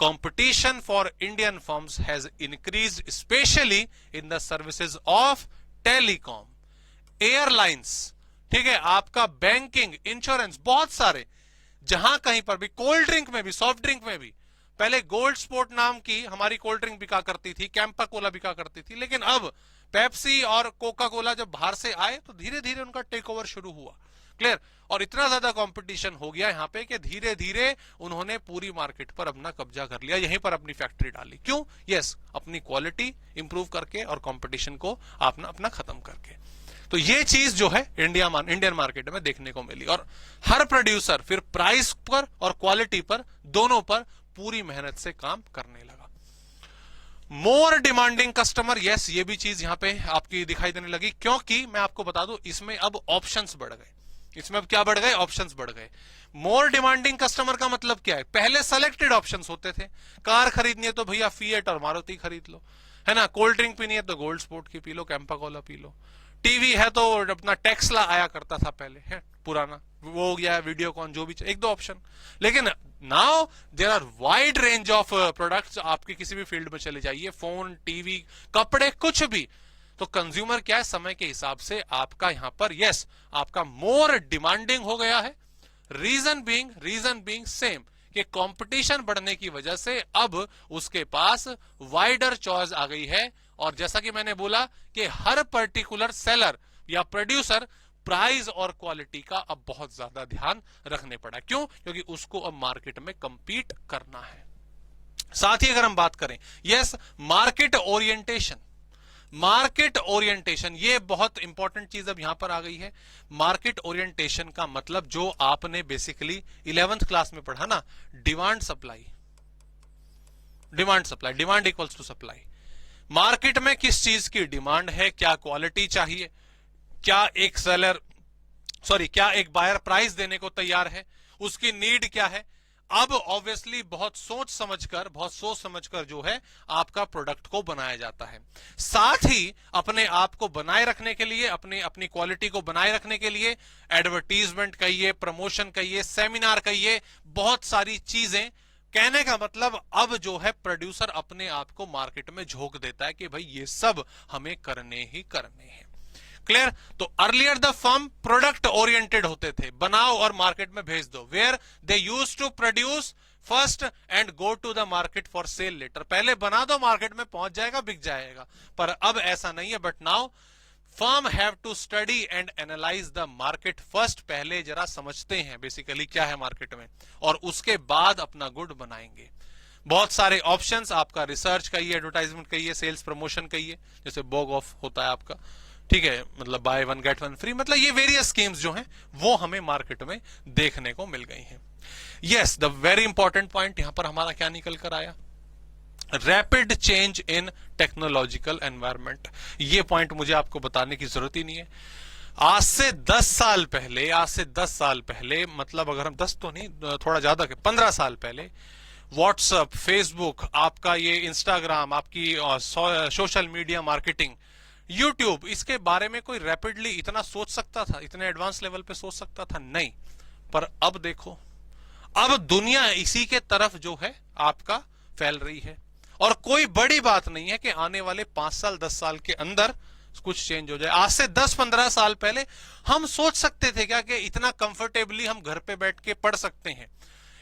competition for Indian firms has increased specially in the services of telecom, airlines, ठीक है, आपका बैंकिंग, इंश्योरेंस, बहुत सारे, जहां कहीं पर भी, कोल्ड ड्रिंक में भी, सॉफ्ट ड्रिंक में भी, पहले गोल्ड स्पोर्ट नाम की हमारी कोल्ड ड्रिंक बिका करती थी, कैंपा कोला बिका करती थी, लेकिन अब पेप्सी और कोका कोला जब बाहर से आए तो धीरे धीरे उनका टेक ओवर शुरू हुआ। क्लियर? और इतना ज्यादा कंपटीशन हो गया यहां पे कि धीरे धीरे उन्होंने पूरी मार्केट पर अपना कब्जा कर लिया, यहीं पर अपनी फैक्ट्री डाली। क्यों? यस, अपनी क्वालिटी इंप्रूव करके और कंपटीशन को अपना खत्म करके। तो ये चीज जो है इंडियन मार्केट में देखने को मिली, और हर प्रोड्यूसर फिर प्राइस पर और क्वालिटी पर, दोनों पर पूरी मेहनत से काम करने लगा। मोर डिमांडिंग कस्टमर, यस, ये भी चीज यहां पे आपकी दिखाई देने लगी, क्योंकि मैं आपको बता दूं इसमें अब ऑप्शंस बढ़ गए। इसमें अब क्या बढ़ गए? ऑप्शंस बढ़ गए। मोर डिमांडिंग कस्टमर का मतलब क्या है? पहले सेलेक्टेड ऑप्शंस होते थे, कार खरीदनी है तो भैया फिएट और मारुति खरीद लो, है ना, कोल्ड ड्रिंक पीनी है तो गोल्ड स्पोर्ट की P low, Campa Cola P low, TV है तो अपना टेक्सला आया करता था पहले, है पुराना, वो हो गया, वीडियोकॉन, जो भी, एक दो ऑप्शन। लेकिन now there are wide range of products, आपके किसी भी फील्ड में चले जाइए, फोन, टीवी, कपड़े, कुछ भी, तो कंज्यूमर क्या है, समय के हिसाब से आपका यहां पर, यस, आपका मोर डिमांडिंग हो गया है। रीजन बीइंग सेम, कि कंपटीशन बढ़ने की वजह से अब उसके पास वाइडर चॉइस आ गई है, और जैसा कि मैंने बोला कि हर पर्टिकुलर सेलर या प्रोड्यूसर प्राइस और क्वालिटी का अब बहुत ज्यादा ध्यान रखने पड़ा। क्यों? क्योंकि उसको अब मार्केट में कंपीट करना है। साथ ही अगर हम बात करें, यस, मार्केट ओरिएंटेशन, ये बहुत इंपॉर्टेंट चीज अब यहां पर आ गई है। मार्केट ओरिएंटेशन का मतलब जो आपने बेसिकली 11th क्लास में पढ़ा ना, demand supply, demand equals to supply. Market में किस चीज की डिमांड है, क्या क्वालिटी चाहिए, क्या एक बायर प्राइस देने को तैयार है, उसकी नीड क्या है। अब ऑब्वियसली बहुत सोच समझकर जो है आपका प्रोडक्ट को बनाया जाता है। साथ ही अपने आप को बनाए रखने के लिए, अपनी क्वालिटी को बनाए रखने के लिए एडवर्टीजमेंट कहिए, प्रमोशन कहिए, सेमिनार कहिए, बहुत सारी चीजें। कहने का मतलब अब जो है प्रोड्यूसर अपने आप को मार्केट में झोंक देता है कि भाई ये सब हमें करने ही करने हैं। क्लियर? तो earlier the firm product oriented होते थे, बनाओ और मार्केट में भेज दो, where they use to produce first and go to the market for sale later. पहले बना दो, मार्केट में पहुंच जाएगा, बिक जाएगा। पर अब ऐसा नहीं है। But now firm have to study and analyse the market first. पहले जरा समझते हैं बेसिकली क्या है मार्केट में, और उसके बाद अपना गुड बनाएंगे। बहुत सारे ऑप्शंस, आपका रिसर्च कहिए, एडवर्टाइजमेंट कहिए, सेल्स प्रमोशन कहिए, जैसे बॉग ऑफ होता है आपका, ठीक है, मतलब by one get one free, मतलब ये वेरियस स्कीम्स जो हैं वो हमें मार्केट में देखने को मिल गई हैं। Yes, the very important point यहां पर हमारा क्या निकल कर आया, rapid change in technological environment. ये पॉइंट मुझे आपको बताने की जरूरत ही नहीं है। आज से 10 साल पहले, मतलब अगर हम 10 तो नहीं, थोड़ा ज्यादा, 15 साल पहले व्हाट्सएप, फेसबुक, आपका ये इंस्टाग्राम, आपकी सोशल मीडिया मार्केटिंग, यूट्यूब, इसके बारे में कोई रैपिडली इतना सोच सकता था, इतने एडवांस लेवल पे सोच सकता था? नहीं। पर अब देखो, अब दुनिया इसी के तरफ जो है आपका फैल रही है, और कोई बड़ी बात नहीं है कि आने वाले 5 साल 10 साल के अंदर कुछ चेंज हो जाए। आज से 10-15 साल पहले हम सोच सकते थे क्या कि इतना कंफर्टेबली हम घर पे बैठ के पढ़ सकते हैं?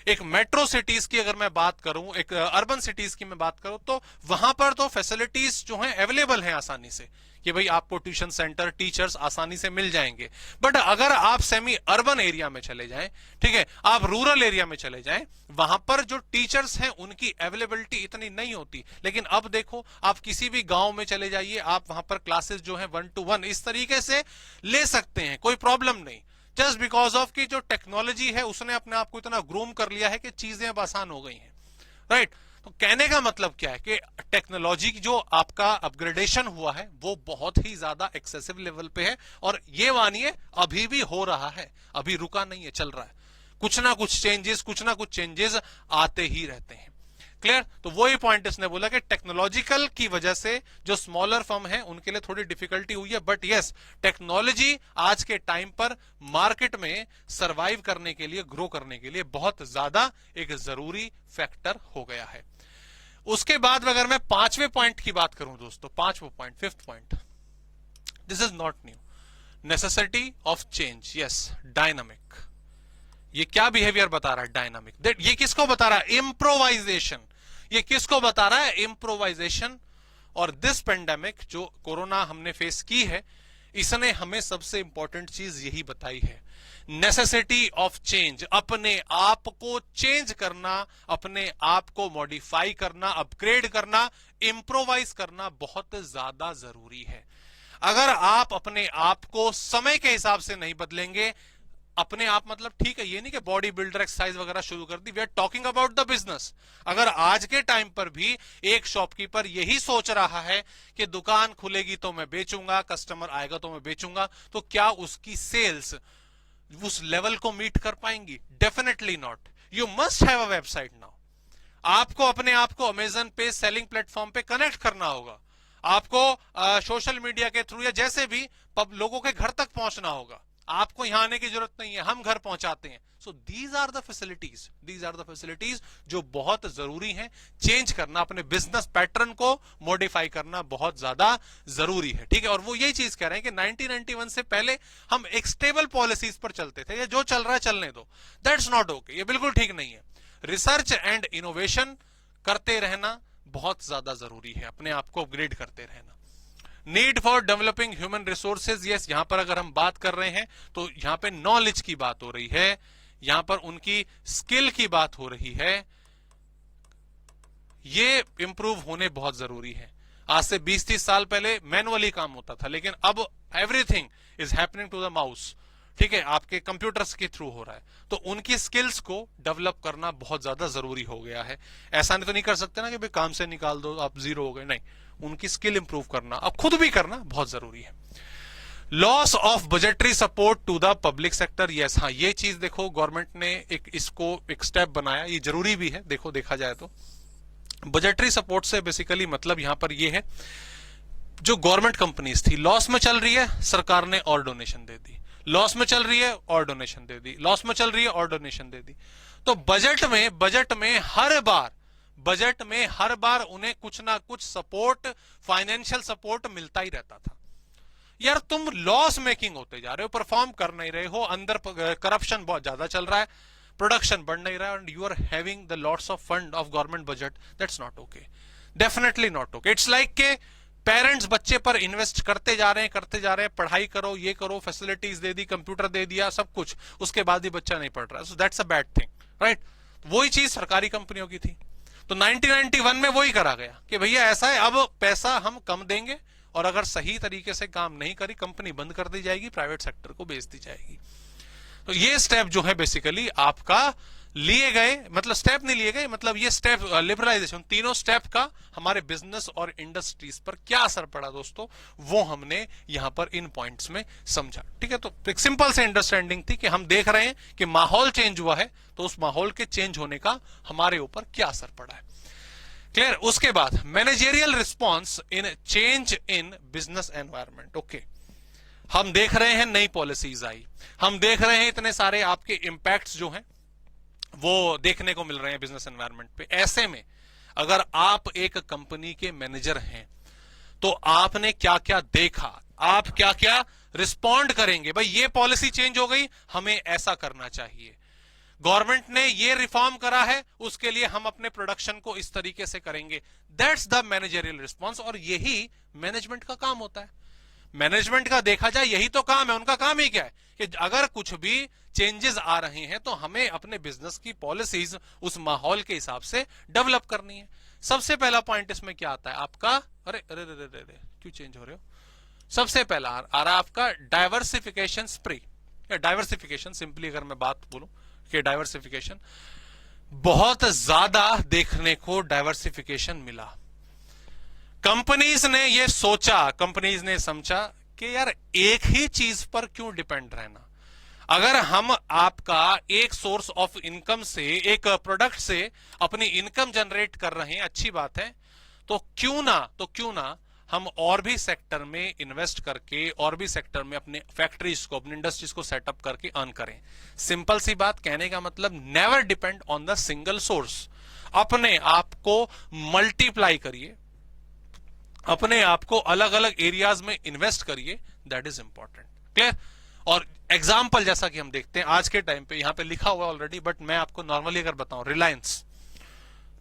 एक मेट्रो सिटीज की अगर मैं बात करूं, एक अर्बन सिटीज की मैं बात करूं, तो वहां पर तो फैसिलिटीज जो हैं अवेलेबल हैं आसानी से, कि भाई आपको ट्यूशन सेंटर, टीचर्स आसानी से मिल जाएंगे। बट अगर आप सेमी अर्बन एरिया में चले जाएं, ठीक है, आप रूरल एरिया में चले जाएं, वहां पर जो टीचर्स हैं उनकी अवेलेबिलिटी इतनी नहीं होती। लेकिन अब देखो, आप किसी भी गांव में चले जाइए, आप वहां पर क्लासेस जो है 1-to-1 इस तरीके से ले सकते हैं, कोई प्रॉब्लम नहीं। जस्ट बिकॉज ऑफ की जो टेक्नोलॉजी है उसने अपने आप को इतना ग्रूम कर लिया है कि चीजें अब आसान हो गई हैं, राइट? तो कहने का मतलब क्या है कि टेक्नोलॉजी की जो आपका अपग्रेडेशन हुआ है वो बहुत ही ज्यादा एक्सेसिव लेवल पे है, और ये मानिए अभी भी हो रहा है, अभी रुका नहीं है, चल रहा है। कुछ ना कुछ चेंजेस आते ही रहते हैं। क्लियर? तो वही पॉइंट इसने बोला कि टेक्नोलॉजिकल की वजह से जो स्मॉलर फर्म है उनके लिए थोड़ी डिफिकल्टी हुई है, बट यस, टेक्नोलॉजी आज के टाइम पर मार्केट में सरवाइव करने के लिए, ग्रो करने के लिए बहुत ज्यादा एक जरूरी फैक्टर हो गया है। उसके बाद अगर मैं 5वें पॉइंट की बात करूं दोस्तों, 5वां point, 5th point, this is not new, necessity of change. Yes, dynamic. ये क्या बिहेवियर बता रहा है? डायनामिक। ये किसको बता रहा है? इम्प्रोवाइजेशन। ये किसको बता रहा है? इम्प्रोवाइजेशन। और दिस पेंडेमिक जो कोरोना हमने फेस की है, इसने हमें सबसे इंपॉर्टेंट चीज यही बताई है, नेसेसिटी ऑफ चेंज। अपने आप को चेंज करना, अपने आप को मॉडिफाई करना, अपग्रेड करना, इम्प्रोवाइज करना बहुत ज्यादा जरूरी है। अगर आप अपने आप को समय के हिसाब से नहीं बदलेंगे, अपने आप मतलब ठीक है, ये नहीं कि बॉडी बिल्डर एक्सरसाइज वगैरह शुरू कर दी, we are talking about the business. अगर आज के टाइम पर भी एक शॉपकीपर यही सोच रहा है कि दुकान खुलेगी तो मैं बेचूंगा, कस्टमर आएगा तो मैं बेचूंगा, तो क्या उसकी सेल्स उस लेवल को मीट कर पाएंगी? Definitely not. You must have a website now. आपको अपने आप को अमेजन पे, सेलिंग प्लेटफॉर्म पे कनेक्ट करना होगा, आपको सोशल मीडिया के थ्रू या जैसे भी लोगों के घर तक पहुंचना होगा। आपको यहां आने की जरूरत नहीं है, हम घर पहुंचाते हैं। So these are the facilities जो बहुत जरूरी हैं। चेंज करना, अपने बिजनेस पैटर्न को मॉडिफाई करना बहुत ज्यादा जरूरी है, ठीक है। और वो यही चीज कह रहे हैं कि 1991 से पहले हम एक स्टेबल पॉलिसीज पर चलते थे, ये जो चल रहा है चलने दो, दैट्स नॉट ओके, ये बिल्कुल ठीक नहीं है। रिसर्च एंड इनोवेशन करते रहना बहुत ज्यादा जरूरी है, अपने आप को अपग्रेड करते रहना। Need for developing human resources, yes, यहां पर अगर हम बात कर रहे हैं तो यहां पे नॉलेज की बात हो रही है, यहां पर उनकी स्किल की बात हो रही है, ये इंप्रूव होने बहुत जरूरी है। आज से 20-30 साल पहले मैनुअली काम होता था, लेकिन अब everything is happening to the mouse, ठीक है, आपके कंप्यूटर्स के थ्रू हो रहा है। तो उनकी स्किल्स को डेवलप करना बहुत ज्यादा जरूरी हो गया है। ऐसा नहीं तो नहीं कर सकते ना कि भाई काम से निकाल दो आप जीरो हो गए, नहीं, उनकी स्किल इंप्रूव करना, अब खुद भी करना बहुत जरूरी है। Loss of budgetary support to the public sector, yes, हाँ, ये चीज देखो गवर्नमेंट ने इसको एक स्टेप बनाया, ये जरूरी भी है। देखो, देखा जाए तो बजटरी सपोर्ट से बेसिकली मतलब यहां पर ये है, जो गवर्नमेंट कंपनीज थी लॉस में चल रही है, सरकार ने और डोनेशन दे दी, लॉस में चल रही है और डोनेशन दे दी, लॉस में चल रही है और डोनेशन दे दी। तो बजट में हर बार उन्हें कुछ ना कुछ सपोर्ट, फाइनेंशियल सपोर्ट मिलता ही रहता था। यार, तुम लॉस मेकिंग होते जा रहे हो, परफॉर्म कर नहीं रहे हो, अंदर करप्शन बहुत ज्यादा चल रहा है, प्रोडक्शन बढ़ नहीं रहा है, and you are having the lots of fund of government budget, that's not okay, definitely not okay. It's like के पेरेंट्स बच्चे पर इन्वेस्ट करते जा रहे हैं, पढ़ाई करो, ये करो, फैसिलिटीज दे दी, कंप्यूटर दे दिया, सब कुछ, उसके बाद भी बच्चा नहीं पढ़ रहा, so that's a bad thing, right. वही चीज सरकारी कंपनियों की थी। तो 1991 में वही करा गया कि भैया ऐसा है, अब पैसा हम कम देंगे, और अगर सही तरीके से काम नहीं करी, कंपनी बंद कर दी जाएगी, प्राइवेट सेक्टर को बेच दी जाएगी। तो ये स्टेप जो है बेसिकली आपका लिए गए, मतलब स्टेप नहीं लिए गए, मतलब ये स्टेप लिबरलाइजेशन, तीनों स्टेप का हमारे बिजनेस और इंडस्ट्रीज पर क्या असर पड़ा दोस्तों, वो हमने यहां पर इन पॉइंट्स में समझा, ठीक है। तो एक सिंपल से अंडरस्टैंडिंग थी कि हम देख रहे हैं कि माहौल चेंज हुआ है, तो उस माहौल के चेंज होने का हमारे ऊपर क्या असर पड़ा है। क्लियर। उसके बाद managerial response in change in business environment. Okay, हम देख रहे हैं नई पॉलिसीज आई, हम देख रहे हैं इतने सारे आपके इंपैक्ट्स जो हैं वो देखने को मिल रहे हैं बिजनेस एनवायरनमेंट पे। ऐसे में अगर आप एक कंपनी के मैनेजर हैं तो आपने क्या क्या देखा, आप क्या क्या रिस्पॉन्ड करेंगे। भाई ये पॉलिसी चेंज हो गई, हमें ऐसा करना चाहिए, गवर्नमेंट ने ये रिफॉर्म करा है, उसके लिए हम अपने प्रोडक्शन को इस तरीके से करेंगे। दैट्स द मैनेजरियल रिस्पॉन्स, और यही मैनेजमेंट का काम होता है। मैनेजमेंट का देखा जाए यही तो काम है, उनका काम ही क्या है कि अगर कुछ भी चेंजेस आ रहे हैं तो हमें अपने बिजनेस की पॉलिसीज उस माहौल के हिसाब से डेवलप करनी है। सबसे पहला पॉइंट इसमें क्या आता है आपका, अरे अरे अरे अरे, अरे क्यों चेंज हो रहे हो, सबसे पहला आ रहा है आपका डाइवर्सिफिकेशन स्प्रे, या डाइवर्सिफिकेशन। सिंपली अगर मैं बात बोलूं कि डाइवर्सिफिकेशन, बहुत ज्यादा देखने को डाइवर्सिफिकेशन मिला। कंपनीज ने ये सोचा, कंपनीज ने समझा कि यार एक ही चीज पर क्यों डिपेंड रहना। अगर हम आपका एक सोर्स ऑफ इनकम से, एक प्रोडक्ट से अपनी इनकम जनरेट कर रहे हैं, अच्छी बात है, तो क्यों ना हम और भी सेक्टर में इन्वेस्ट करके, और भी सेक्टर में अपने फैक्ट्रीज को, अपनी इंडस्ट्रीज को सेटअप करके अर्न करें। सिंपल सी बात, कहने का मतलब never depend on the single source. अपने आप को मल्टीप्लाई करिए, अपने आप को अलग अलग एरियाज में इन्वेस्ट करिए, दैट इज इंपॉर्टेंट। क्लियर। और एग्जाम्पल जैसा कि हम देखते हैं आज के टाइम पे, यहां पे लिखा हुआ ऑलरेडी, बट मैं आपको नॉर्मली अगर बताऊं, रिलायंस,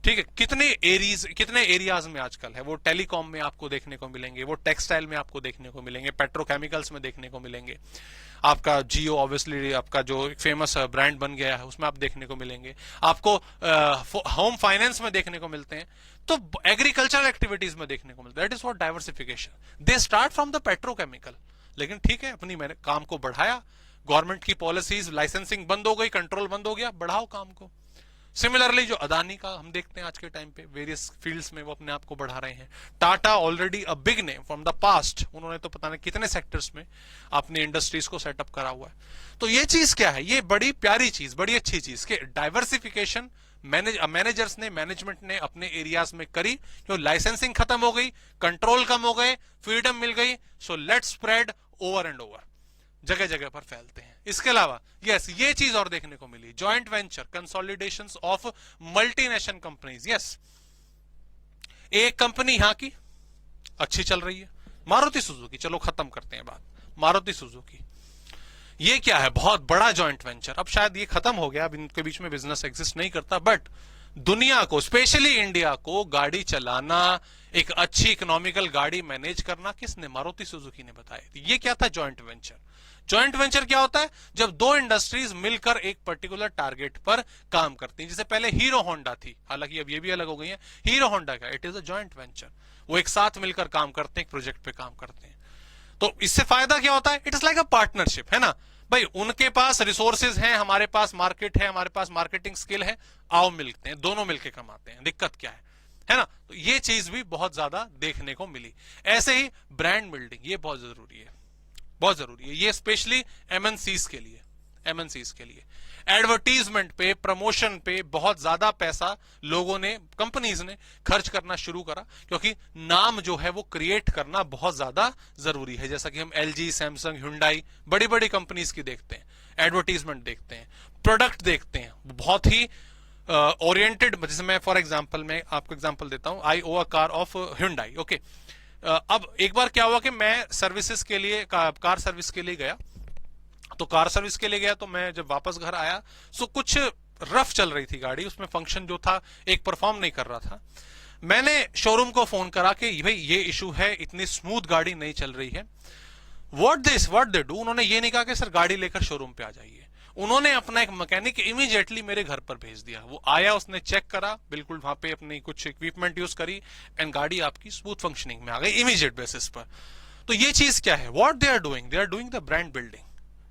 ठीक है, कितने एरियाज में आजकल है, वो टेलीकॉम में आपको देखने को मिलेंगे, वो टेक्सटाइल में आपको देखने को मिलेंगे, पेट्रोकेमिकल्स में देखने को मिलेंगे, आपका जियो ऑब्वियसली आपका जो फेमस ब्रांड बन गया है उसमें आप देखने को मिलेंगे, आपको होम फाइनेंस में देखने को मिलते हैं, तो एग्रीकल्चरल एक्टिविटीज में देखने को मिलता है। That is what diversification. They start from the petrochemical, लेकिन ठीक है, अपनी मैंने काम को बढ़ाया, गवर्नमेंट की पॉलिसीज, लाइसेंसिंग बंद हो गई, कंट्रोल बंद हो गया, बढ़ाओ काम को। सिमिलरली जो अदानी का हम देखते हैं आज के टाइम पे वेरियस फील्ड्स में वो अपने आप को बढ़ा रहे हैं। Tata already a big name from the past, उन्होंने तो पता नहीं कितने सेक्टर्स में अपनी इंडस्ट्रीज को सेटअप करा हुआ है। तो ये चीज क्या है, ये बड़ी प्यारी चीज, बड़ी अच्छी चीज कि डाइवर्सिफिकेशन मैनेजर्स ने, मैनेजमेंट ने अपने एरियाज में करी, क्यों लाइसेंसिंग खत्म हो गई, कंट्रोल कम हो गए, फ्रीडम मिल गई, so let's spread over and over, जगह जगह पर फैलते हैं। इसके अलावा यस, ये चीज और देखने को मिली, joint venture, consolidations of multinational companies. Yes, एक कंपनी यहां की अच्छी चल रही है, मारुति सुजुकी, चलो खत्म करते हैं बात, मारुति सुजुकी, ये क्या है, बहुत बड़ा जॉइंट वेंचर। अब शायद ये खत्म हो गया, अब इनके बीच में बिजनेस एग्जिस्ट नहीं करता, बट दुनिया को, स्पेशली इंडिया को गाड़ी चलाना, एक अच्छी इकोनॉमिकल गाड़ी मैनेज करना किसने, मारुति सुजुकी ने बताया। ये क्या था, जॉइंट वेंचर। जॉइंट वेंचर क्या होता है, जब दो इंडस्ट्रीज मिलकर एक पर्टिकुलर टारगेट पर काम करती हैं। जैसे पहले हीरो होंडा थी, हालांकि अब ये भी अलग हो गई है, हीरो होंडा का it is a joint venture, वो एक साथ मिलकर काम करते हैं, एक प्रोजेक्ट पे काम करते हैं। तो इससे फायदा क्या होता है, it is like a partnership, है ना भाई, उनके पास रिसोर्सेज हैं, हमारे पास मार्केट है, हमारे पास मार्केटिंग स्किल है, आओ मिलते हैं, दोनों मिलके कमाते हैं, दिक्कत क्या है ना। तो ये चीज भी बहुत ज्यादा देखने को मिली। ऐसे ही ब्रांड बिल्डिंग, ये बहुत जरूरी है, बहुत जरूरी है, ये स्पेशली एमएनसीज के लिए, एमएनसीज के लिए एडवर्टीजमेंट पे, प्रमोशन पे बहुत ज्यादा पैसा लोगों ने, कंपनीज ने खर्च करना शुरू करा, क्योंकि नाम जो है वो क्रिएट करना बहुत ज्यादा जरूरी है। जैसा कि हम एलजी, सैमसंग, हुंडई, बड़ी बड़ी कंपनीज की देखते हैं, एडवर्टीजमेंट देखते हैं, प्रोडक्ट देखते हैं, बहुत ही ओरिएंटेड। जैसे मैं फॉर एग्जांपल, मैं आपको एग्जांपल देता हूं, I O a car of Hyundai. Okay, अब एक बार क्या हुआ कि मैं सर्विसेज के लिए, कार सर्विस के लिए गया, तो कार सर्विस के लिए गया, तो मैं जब वापस घर आया तो कुछ रफ चल रही थी गाड़ी, उसमें फंक्शन जो था एक परफॉर्म नहीं कर रहा था। मैंने शोरूम को फोन करा कि भाई ये इशू है, इतनी स्मूथ गाड़ी नहीं चल रही है। व्हाट दे डू, उन्होंने ये नहीं कहा कि सर गाड़ी लेकर शोरूम पे आ जाइए, उन्होंने अपना एक मैकेनिक इमीडिएटली मेरे घर पर भेज दिया। वो आया, उसने चेक करा, बिल्कुल वहां पे अपनी कुछ इक्विपमेंट यूज करी, एंड गाड़ी आपकी स्मूथ फंक्शनिंग में आ गई इमीडिएट बेसिस पर। तो ये चीज क्या है, what they are doing the brand building.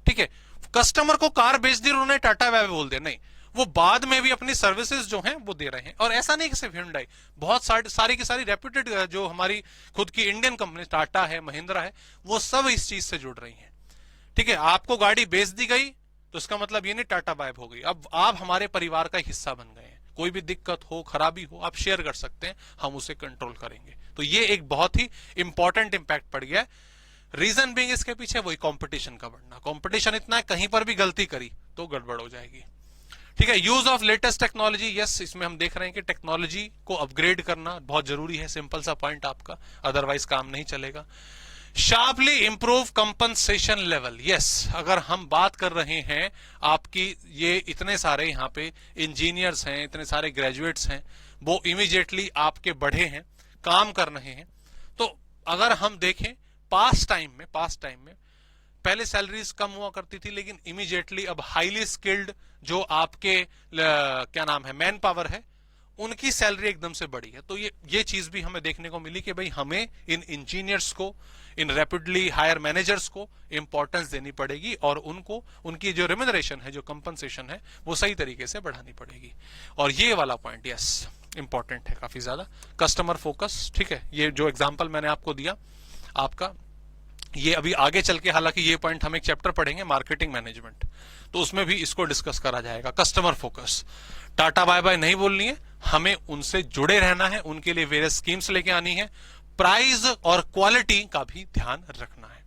ठीक है, कस्टमर को कार बेच दी, उन्होंने टाटा वैवे बोल दिया, नहीं, वो बाद में भी अपनी सर्विसेज जो हैं वो दे रहे हैं। और ऐसा नहीं कि सिर्फ Hyundai, बहुत सारी की सारी रेप्यूटेड जो हमारी खुद की इंडियन कंपनी, टाटा है, महिंद्रा है, वो सब इस चीज से जुड़ रही हैं। ठीक है, आपको गाड़ी बेच दी गई तो इसका मतलब ये नहीं टाटा वाइब हो गई, अब आप हमारे परिवार का हिस्सा बन गए हैं। कोई भी दिक्कत हो, खराबी हो, आप शेयर कर सकते हैं, हम उसे कंट्रोल करेंगे। तो ये एक बहुत ही इंपॉर्टेंट इंपैक्ट पड़ गया है। रीजन बीइंग इसके पीछे वही कंपटीशन का बढ़ना। कंपटीशन इतना है, कहीं पर भी गलती करी तो गड़बड़ हो जाएगी। ठीक है, use of latest technology, yes, इसमें हम देख रहे हैं कि टेक्नोलॉजी को अपग्रेड करना बहुत जरूरी है, सिंपल सा पॉइंट आपका, अदरवाइज काम नहीं चलेगा। Sharply improve compensation level, yes, अगर हम बात कर रहे हैं आपकी, ये इतने सारे यहाँ पे इंजीनियर्स हैं, इतने सारे ग्रेजुएट्स हैं, वो इमीडिएटली आपके बढ़े हैं, काम कर रहे हैं। तो अगर हम देखें पास्ट टाइम में पहले सैलरीज कम हुआ करती थी, लेकिन इमीडिएटली अब हाईली स्किल्ड जो आपके क्या नाम है, मैन पावर है, उनकी सैलरी एकदम से बढ़ी है। तो ये चीज भी हमें देखने को मिली कि भाई हमें इन इंजीनियर्स को, इन रैपिडली हायर मैनेजर्स को इंपॉर्टेंस देनी पड़ेगी और उनको उनकी जो रेम्यूनरेशन है, जो कंपनसेशन है, वो सही तरीके से बढ़ानी पड़ेगी। और ये वाला पॉइंट यस इंपॉर्टेंट है काफी ज्यादा, कस्टमर फोकस। ठीक है, ये जो एग्जांपल मैंने आपको दिया आपका, ये अभी आगे चल के, हालांकि ये पॉइंट हम एक चैप्टर पढ़ेंगे मार्केटिंग मैनेजमेंट, तो उसमें भी इसको डिस्कस करा जाएगा। Customer focus, tata bye bye नहीं बोलनी है, हमें उनसे जुड़े रहना है, उनके लिए वेरियस स्कीम्स लेके आनी है, प्राइस और क्वालिटी का भी ध्यान रखना है।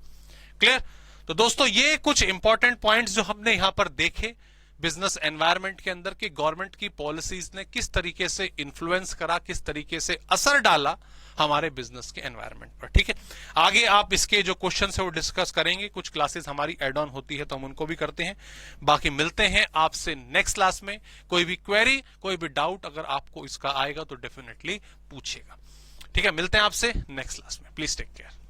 क्लियर? तो दोस्तों ये कुछ इंपॉर्टेंट पॉइंट्स जो हमने यहां पर देखे बिजनेस एनवायरनमेंट के अंदर की गवर्नमेंट की पॉलिसीज ने किस तरीके से इन्फ्लुएंस करा, किस तरीके से असर डाला हमारे बिजनेस के एनवायरनमेंट पर। ठीक है, आगे आप इसके जो क्वेश्चन है वो डिस्कस करेंगे, कुछ क्लासेस हमारी एड ऑन होती है तो हम उनको भी करते हैं। बाकी मिलते हैं आपसे नेक्स्ट क्लास में। कोई भी क्वेरी, कोई भी डाउट अगर आपको इसका आएगा तो डेफिनेटली पूछेगा। ठीक है, मिलते हैं आपसे नेक्स्ट क्लास में। Please take care.